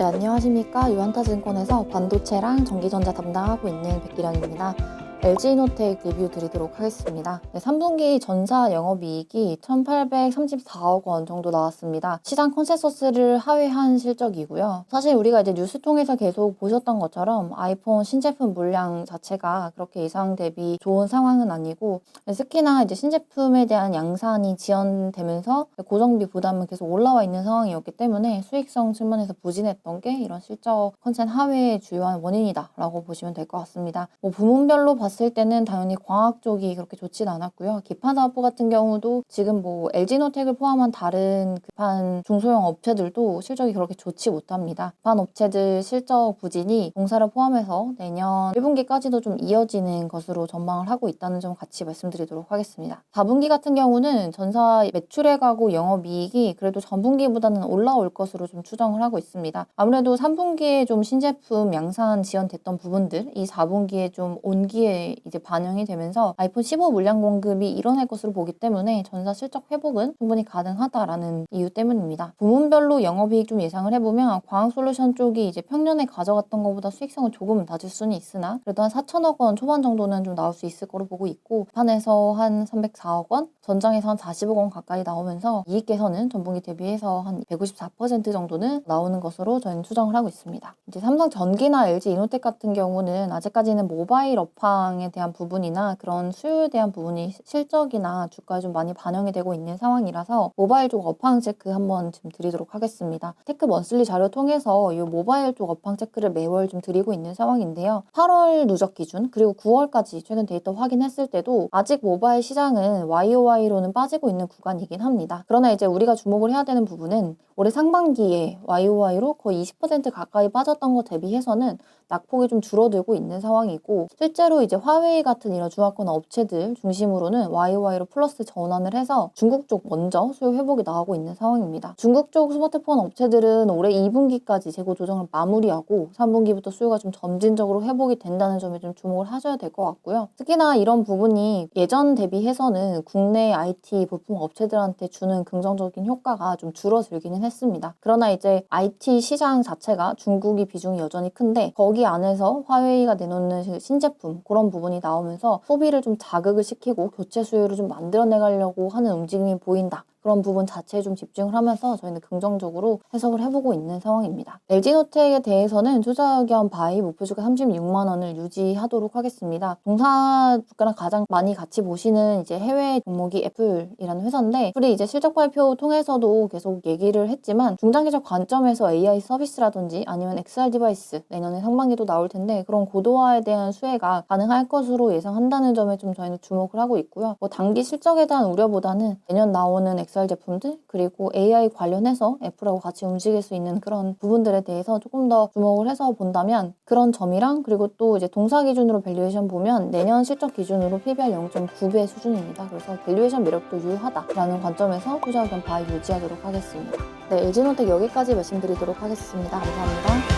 네, 안녕하십니까. 유한타증권에서 반도체랑 전기전자 담당하고 있는 백기량입니다. LG이노텍 리뷰 드리도록 하겠습니다. 네, 3분기 전사 영업이익이 1,834억 원 정도 나왔습니다. 시장 컨센서스를 하회한 실적이고요. 사실 우리가 이제 뉴스 통해서 계속 보셨던 것처럼 아이폰 신제품 물량 자체가 그렇게 예상 대비 좋은 상황은 아니고, 특히나 이제 신제품에 대한 양산이 지연되면서 고정비 부담은 계속 올라와 있는 상황이었기 때문에 수익성 측면에서 부진했던 게 이런 실적 컨센 하회의 주요한 원인이다라고 보시면 될 것 같습니다. 부문별로 봤을 때는 당연히 광학 쪽이 그렇게 좋진 않았고요. 기판 사업부 같은 경우도 지금 LG노텍을 포함한 다른 기판 중소형 업체들도 실적이 그렇게 좋지 못합니다. 기판 업체들 실적 부진이 공사를 포함해서 내년 1분기까지도 좀 이어지는 것으로 전망을 하고 있다는 점 같이 말씀드리도록 하겠습니다. 4분기 같은 경우는 전사 매출액하고 영업이익이 그래도 전분기보다는 올라올 것으로 좀 추정을 하고 있습니다. 아무래도 3분기에 좀 신제품 양산 지연됐던 부분들, 이 4분기에 좀 온기에 이제 반영이 되면서 아이폰 15 물량 공급이 일어날 것으로 보기 때문에 전사 실적 회복은 충분히 가능하다라는 이유 때문입니다. 부문별로 영업이익 좀 예상을 해보면 광학솔루션 쪽이 이제 평년에 가져갔던 것보다 수익성은 조금 낮을 수는 있으나 그래도 한 4천억 원 초반 정도는 좀 나올 수 있을 거로 보고 있고, 판에서 한 304억 원, 전장에서 한 40억 원 가까이 나오면서 이익 개선은 전분기 대비해서 한 154% 정도는 나오는 것으로 저희는 추정을 하고 있습니다. 이제 삼성전기나 LG이노텍 같은 경우는 아직까지는 모바일 업황에 대한 부분이나 그런 수요에 대한 부분이 실적이나 주가에 좀 많이 반영이 되고 있는 상황이라서 모바일 쪽 업황 체크 한번 좀 드리도록 하겠습니다. 테크 먼슬리 자료 통해서 이 모바일 쪽 업황 체크를 매월 좀 드리고 있는 상황인데요. 8월 누적 기준 그리고 9월까지 최근 데이터 확인했을 때도 아직 모바일 시장은 YOY로는 빠지고 있는 구간이긴 합니다. 그러나 이제 우리가 주목을 해야 되는 부분은 올해 상반기에 YOY로 거의 20% 가까이 빠졌던 것 대비해서는 낙폭이 좀 줄어들고 있는 상황이고, 실제로 이제 화웨이 같은 이런 중화권 업체들 중심으로는 YOY로 플러스 전환을 해서 중국 쪽 먼저 수요 회복이 나오고 있는 상황입니다. 중국 쪽 스마트폰 업체들은 올해 2분기까지 재고 조정을 마무리하고 3분기부터 수요가 좀 점진적으로 회복이 된다는 점에 좀 주목을 하셔야 될 것 같고요. 특히나 이런 부분이 예전 대비해서는 국내 IT 부품 업체들한테 주는 긍정적인 효과가 좀 줄어들기는 했습니다. 그러나 이제 IT 시장 자체가 중국이 비중이 여전히 큰데 거기 안에서 화웨이가 내놓는 신제품 그런 부분이 나오면서 소비를 좀 자극을 시키고 교체 수요를 좀 만들어내가려고 하는 움직임이 보인다. 그런 부분 자체에 좀 집중을 하면서 저희는 긍정적으로 해석을 해보고 있는 상황입니다. LG노텍에 대해서는 투자 의견 바이 목표주가 36만 원을 유지하도록 하겠습니다. 동사 주가랑 가장 많이 같이 보시는 이제 해외 종목이 애플이라는 회사인데, 애플이 이제 실적 발표 통해서도 계속 얘기를 했지만 중장기적 관점에서 AI 서비스라든지 아니면 XR 디바이스 내년에 상반기도 나올 텐데 그런 고도화에 대한 수혜가 가능할 것으로 예상한다는 점에 좀 저희는 주목을 하고 있고요. 단기 실적에 대한 우려보다는 내년 나오는 XR 제품들 그리고 AI 관련해서 애플하고 같이 움직일 수 있는 그런 부분들에 대해서 조금 더 주목을 해서 본다면 그런 점이랑, 그리고 또 이제 동사 기준으로 밸류에이션 보면 내년 실적 기준으로 PBR 0.9배 수준입니다. 그래서 밸류에이션 매력도 유효하다라는 관점에서 투자 의견 바이 유지하도록 하겠습니다. 네, LG노텍 여기까지 말씀드리도록 하겠습니다. 감사합니다.